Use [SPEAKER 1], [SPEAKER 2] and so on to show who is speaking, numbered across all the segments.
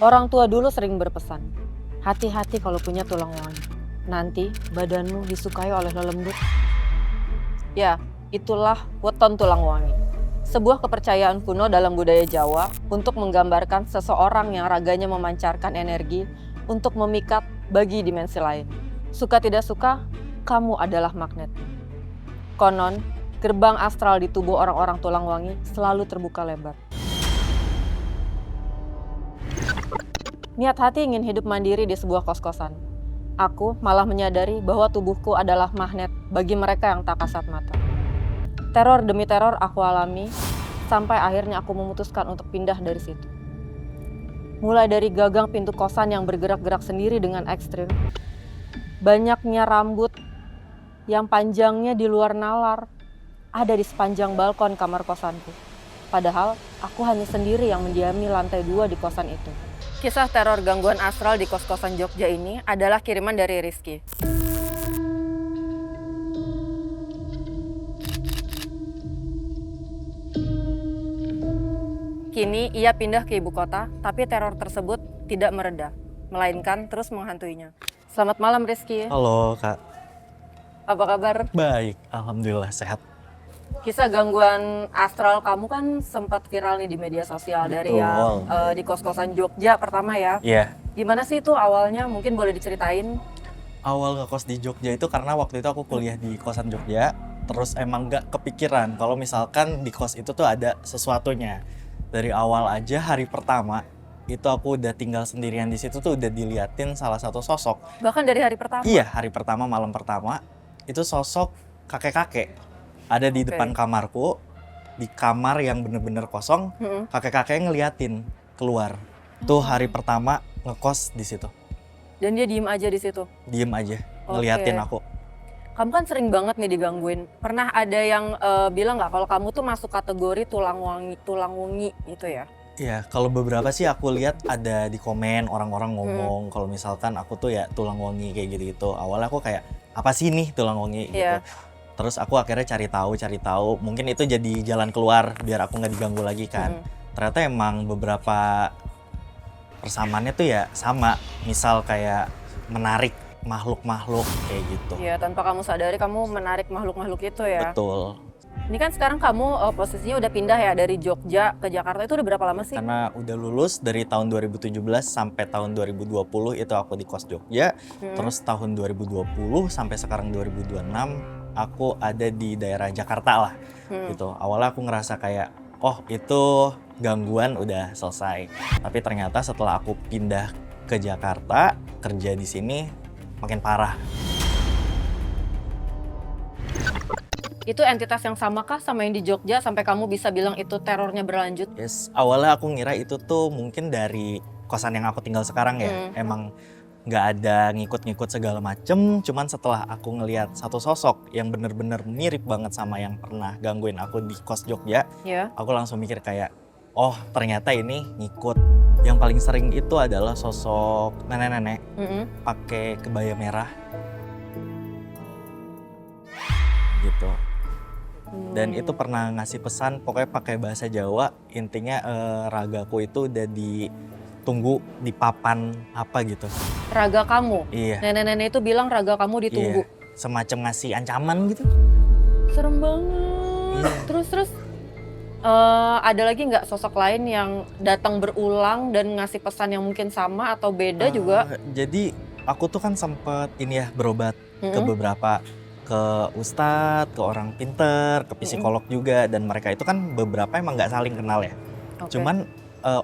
[SPEAKER 1] Orang tua dulu sering berpesan, hati-hati kalau punya tulang wangi. Nanti badanmu disukai oleh lelembut. Ya, itulah weton tulang wangi. Sebuah kepercayaan kuno dalam budaya Jawa untuk menggambarkan seseorang yang raganya memancarkan energi untuk memikat bagi dimensi lain. Suka tidak suka, kamu adalah magnet. Konon, gerbang astral di tubuh orang-orang tulang wangi selalu terbuka lebar. Niat hati ingin hidup mandiri di sebuah kos-kosan. Aku malah menyadari bahwa tubuhku adalah magnet bagi mereka yang tak kasat mata. Teror demi teror aku alami, sampai akhirnya aku memutuskan untuk pindah dari situ. Mulai dari gagang pintu kosan yang bergerak-gerak sendiri dengan ekstrim, banyaknya rambut yang panjangnya di luar nalar ada di sepanjang balkon kamar kosanku. Padahal aku hanya sendiri yang mendiami lantai 2 di kosan itu. Kisah teror gangguan astral di kos-kosan Jogja ini adalah kiriman dari Rizky. Kini ia pindah ke ibu kota, tapi teror tersebut tidak mereda, melainkan terus menghantuinya. Selamat malam Rizky.
[SPEAKER 2] Halo Kak.
[SPEAKER 1] Apa kabar?
[SPEAKER 2] Baik, alhamdulillah sehat.
[SPEAKER 1] Kisah gangguan astral kamu kan sempat viral nih di media sosial. Betul. Dari yang di kos-kosan Jogja pertama ya.
[SPEAKER 2] Iya.
[SPEAKER 1] Gimana sih itu awalnya? Mungkin boleh diceritain?
[SPEAKER 2] Awal ngekos di Jogja itu karena waktu itu aku kuliah di kosan Jogja, terus emang gak kepikiran kalau misalkan di kos itu tuh ada sesuatunya. Dari awal aja hari pertama itu aku udah tinggal sendirian di situ tuh udah diliatin salah satu sosok.
[SPEAKER 1] Bahkan dari hari pertama?
[SPEAKER 2] Iya, hari pertama, malam pertama itu sosok kakek-kakek. Ada di depan kamarku, di kamar yang bener-bener kosong, kakek-kakeknya ngeliatin keluar. Tuh hari pertama ngekos di situ.
[SPEAKER 1] Dan dia diem aja di situ?
[SPEAKER 2] Diem aja, ngeliatin aku.
[SPEAKER 1] Kamu kan sering banget nih digangguin. Pernah ada yang bilang nggak kalau kamu tuh masuk kategori tulang wangi gitu ya?
[SPEAKER 2] Iya, kalau beberapa sih aku lihat ada di komen orang-orang ngomong kalau misalkan aku tuh ya tulang wangi kayak gitu-gitu. Awalnya aku kayak apa sih nih tulang wangi gitu. Terus aku akhirnya cari tahu. Mungkin itu jadi jalan keluar biar aku nggak diganggu lagi kan. Ternyata emang beberapa persamaannya tuh ya sama. Misal kayak menarik makhluk-makhluk kayak gitu.
[SPEAKER 1] Iya, tanpa kamu sadari kamu menarik makhluk-makhluk itu ya.
[SPEAKER 2] Betul.
[SPEAKER 1] Ini kan sekarang kamu posisinya udah pindah ya dari Jogja ke Jakarta, itu udah berapa lama sih?
[SPEAKER 2] Karena udah lulus dari tahun 2017 sampai tahun 2020 itu aku di kos Jogja. Terus tahun 2020 sampai sekarang 2026 aku ada di daerah Jakarta lah gitu. Awalnya aku ngerasa kayak oh itu gangguan udah selesai. Tapi ternyata setelah aku pindah ke Jakarta kerja di sini makin parah.
[SPEAKER 1] Itu entitas yang samakah sama yang di Jogja sampai kamu bisa bilang itu terornya berlanjut?
[SPEAKER 2] Yes, awalnya aku ngira itu tuh mungkin dari kosan yang aku tinggal sekarang ya. Emang nggak ada ngikut-ngikut segala macem. Cuman setelah aku ngelihat satu sosok yang bener-bener mirip banget sama yang pernah gangguin aku di kos Jogja, aku langsung mikir kayak, oh ternyata ini ngikut. Yang paling sering itu adalah sosok nenek-nenek pakai kebaya merah, gitu. Dan itu pernah ngasih pesan, pokoknya pakai bahasa Jawa, intinya ragaku itu udah ditunggu di papan apa gitu.
[SPEAKER 1] Raga kamu?
[SPEAKER 2] Iya.
[SPEAKER 1] Nenek-nenek itu bilang raga kamu ditunggu?
[SPEAKER 2] Iya, semacam ngasih ancaman gitu.
[SPEAKER 1] Serem banget. Iya. Terus ada lagi nggak sosok lain yang datang berulang dan ngasih pesan yang mungkin sama atau beda juga?
[SPEAKER 2] Jadi aku tuh kan sempet ini ya berobat ke beberapa, ke ustadz, ke orang pinter, ke psikolog juga, dan mereka itu kan beberapa emang nggak saling kenal ya. Cuman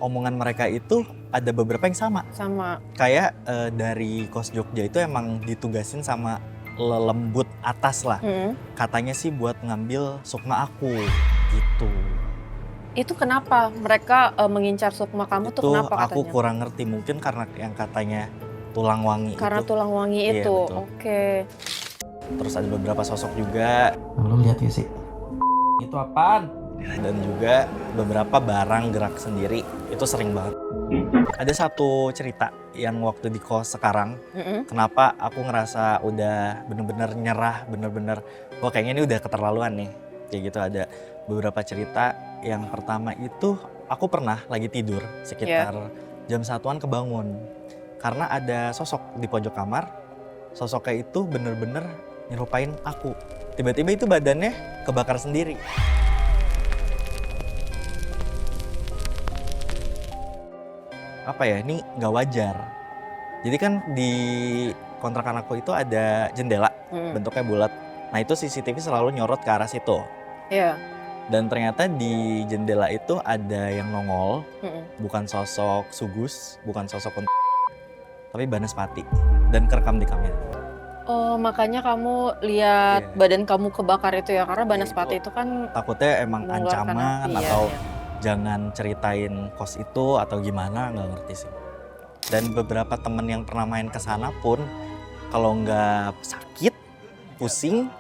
[SPEAKER 2] omongan mereka itu ada beberapa yang sama.
[SPEAKER 1] Sama.
[SPEAKER 2] Kayak dari kos Jogja itu emang ditugasin sama lelembut atas lah. Katanya sih buat ngambil sukma aku gitu.
[SPEAKER 1] Itu kenapa mereka mengincar sukma kamu tuh kenapa katanya?
[SPEAKER 2] Aku kurang ngerti, mungkin karena yang katanya tulang wangi
[SPEAKER 1] karena
[SPEAKER 2] itu.
[SPEAKER 1] tulang wangi
[SPEAKER 2] Iya,
[SPEAKER 1] itu,
[SPEAKER 2] betul.
[SPEAKER 1] oke.
[SPEAKER 2] Terus ada beberapa sosok juga.
[SPEAKER 3] Lu lihat ya sih? Itu apaan?
[SPEAKER 2] Dan juga beberapa barang gerak sendiri, itu sering banget. Ada satu cerita yang waktu di kos sekarang, kenapa aku ngerasa udah bener-bener nyerah, bener-bener, wah kayaknya ini udah keterlaluan nih. Kayak gitu ada beberapa cerita. Yang pertama itu aku pernah lagi tidur sekitar jam 1-an kebangun. Karena ada sosok di pojok kamar, sosoknya itu bener-bener nyerupain aku. Tiba-tiba itu badannya kebakar sendiri. Apa ya, ini nggak wajar. Jadi kan di kontrakan aku itu ada jendela, bentuknya bulat. Nah itu CCTV selalu nyorot ke arah situ.
[SPEAKER 1] Iya.
[SPEAKER 2] Dan ternyata di jendela itu ada yang nongol, bukan sosok Sugus, bukan sosok tapi Banaspati, dan kerekam di kamera.
[SPEAKER 1] Oh, makanya kamu lihat badan kamu kebakar itu ya, karena Banaspati itu kan
[SPEAKER 2] Takutnya emang
[SPEAKER 1] mengeluarkan
[SPEAKER 2] ancaman
[SPEAKER 1] api,
[SPEAKER 2] atau
[SPEAKER 1] iya.
[SPEAKER 2] jangan ceritain kos itu atau gimana, nggak ngerti sih. Dan beberapa temen yang pernah main ke sana pun kalau nggak sakit, pusing,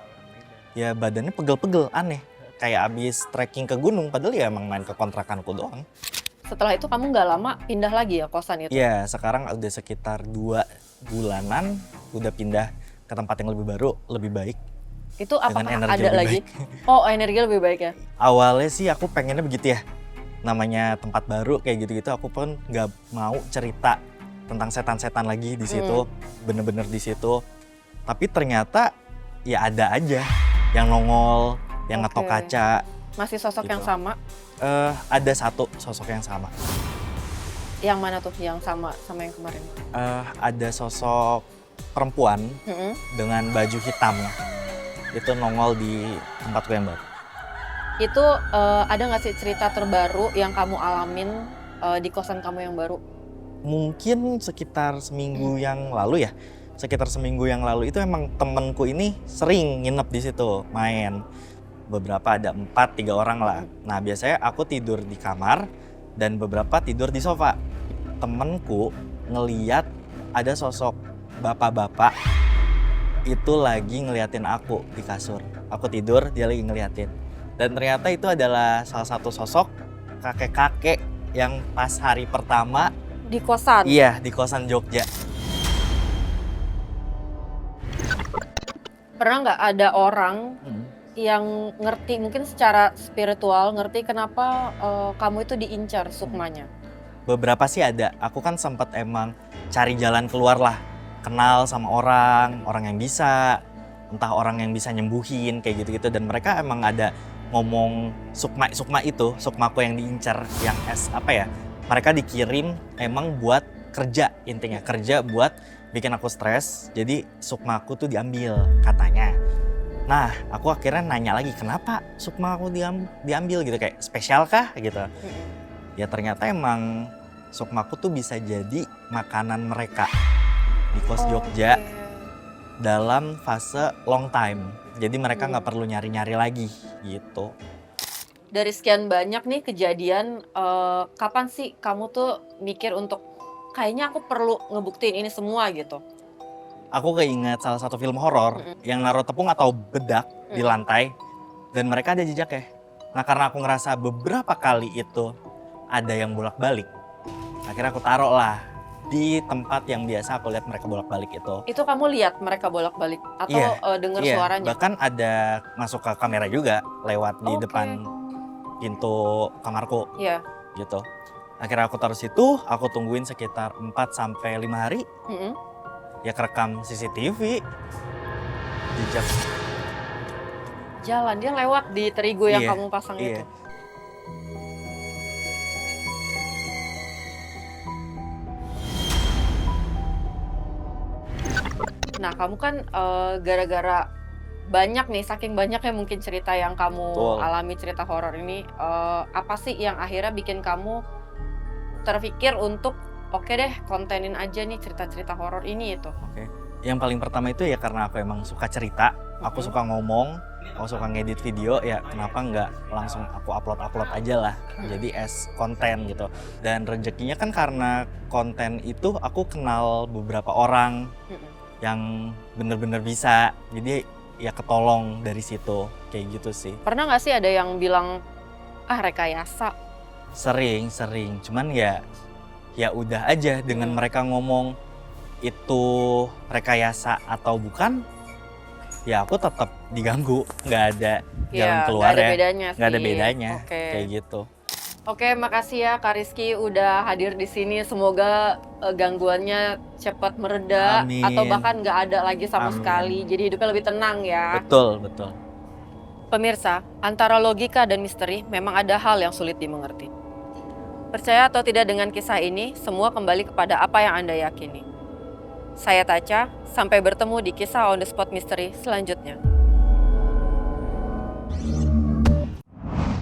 [SPEAKER 2] ya badannya pegel-pegel, aneh. Kayak abis trekking ke gunung, padahal ya emang main ke kontrakanku doang.
[SPEAKER 1] Setelah itu kamu nggak lama pindah lagi ya kosan itu?
[SPEAKER 2] Iya, sekarang udah sekitar 2 bulanan udah pindah ke tempat yang lebih baru, lebih baik.
[SPEAKER 1] Itu apakah
[SPEAKER 2] Dengan energi
[SPEAKER 1] ada
[SPEAKER 2] lebih
[SPEAKER 1] lagi? Oh, energi lebih baik ya?
[SPEAKER 2] Awalnya sih aku pengennya begitu ya. Namanya tempat baru kayak gitu-gitu, aku pun nggak mau cerita tentang setan-setan lagi di situ, bener-bener di situ. Tapi ternyata ya ada aja yang nongol, yang ngetok kaca.
[SPEAKER 1] Masih sosok
[SPEAKER 2] Gitu.
[SPEAKER 1] yang sama?
[SPEAKER 2] Ada satu sosok yang sama.
[SPEAKER 1] Yang mana tuh yang sama yang kemarin?
[SPEAKER 2] Ada sosok perempuan dengan baju hitam. Itu nongol di tempatku yang baru.
[SPEAKER 1] Itu ada nggak sih cerita terbaru yang kamu alamin di kosan kamu yang baru?
[SPEAKER 2] Mungkin sekitar seminggu yang lalu ya. Sekitar seminggu yang lalu itu emang temenku ini sering nginep di situ, main. Beberapa ada 4-3 orang lah. Nah biasanya aku tidur di kamar dan beberapa tidur di sofa. Temenku ngeliat ada sosok bapak-bapak itu lagi ngeliatin aku di kasur. Aku tidur, dia lagi ngeliatin. Dan ternyata itu adalah salah satu sosok kakek-kakek yang pas hari pertama
[SPEAKER 1] Di kosan?
[SPEAKER 2] iya di kosan Jogja.
[SPEAKER 1] Pernah nggak ada orang yang ngerti, mungkin secara spiritual, ngerti kenapa kamu itu diincar sukmanya?
[SPEAKER 2] Beberapa sih ada. Aku kan sempat emang cari jalan keluar lah. Kenal sama orang yang bisa, entah orang yang bisa nyembuhin kayak gitu-gitu. Dan mereka emang ada ngomong sukma itu, sukmaku yang diincar, yang mereka dikirim emang buat kerja, intinya kerja buat bikin aku stres. Jadi sukmaku tuh diambil katanya. Nah, aku akhirnya nanya lagi, kenapa sukma aku diambil gitu, kayak spesial kah gitu. Ya ternyata emang sukmaku tuh bisa jadi makanan mereka di kos Jogja dalam fase long time. Jadi mereka nggak perlu nyari-nyari lagi gitu.
[SPEAKER 1] Dari sekian banyak nih kejadian, kapan sih kamu tuh mikir untuk kayaknya aku perlu ngebuktiin ini semua gitu?
[SPEAKER 2] Aku keinget salah satu film horor yang naruh tepung atau bedak di lantai dan mereka ada jejaknya. Nah karena aku ngerasa beberapa kali itu ada yang bolak-balik, akhirnya aku taruh lah di tempat yang biasa aku lihat mereka bolak-balik itu.
[SPEAKER 1] Itu kamu lihat mereka bolak-balik atau dengar suaranya?
[SPEAKER 2] Bahkan ada masuk ke kamera juga lewat di depan pintu kamarku gitu. Akhirnya aku taruh situ, aku tungguin sekitar 4-5 hari. Ya kerekam CCTV, jejak
[SPEAKER 1] jalan, dia lewat di terigu yang kamu pasang itu. Nah kamu kan gara-gara banyak nih, saking banyaknya mungkin cerita yang kamu alami, cerita horor ini, apa sih yang akhirnya bikin kamu terpikir untuk oke deh, kontenin aja nih cerita-cerita horor ini itu?
[SPEAKER 2] Yang paling pertama itu ya karena aku emang suka cerita, aku suka ngomong, aku suka ngedit video, ya kenapa nggak langsung aku upload aja lah, jadi as konten gitu. Dan rezekinya kan karena konten itu aku kenal beberapa orang yang bener-bener bisa, jadi ya ketolong dari situ, kayak gitu sih.
[SPEAKER 1] Pernah nggak sih ada yang bilang, rekayasa?
[SPEAKER 2] Sering, cuman ya udah aja dengan mereka ngomong itu rekayasa atau bukan, ya aku tetap diganggu, nggak ada jalan keluar ya, nggak ada bedanya, kayak gitu.
[SPEAKER 1] Oke, makasih ya Kak Rizky udah hadir di sini. Semoga gangguannya cepat mereda
[SPEAKER 2] Amin.
[SPEAKER 1] atau bahkan nggak ada lagi sama
[SPEAKER 2] Amin.
[SPEAKER 1] sekali. Jadi hidupnya lebih tenang ya.
[SPEAKER 2] Betul, betul.
[SPEAKER 1] Pemirsa, antara logika dan misteri memang ada hal yang sulit dimengerti. Percaya atau tidak dengan kisah ini, semua kembali kepada apa yang Anda yakini. Saya Taca, sampai bertemu di kisah On The Spot Misteri selanjutnya.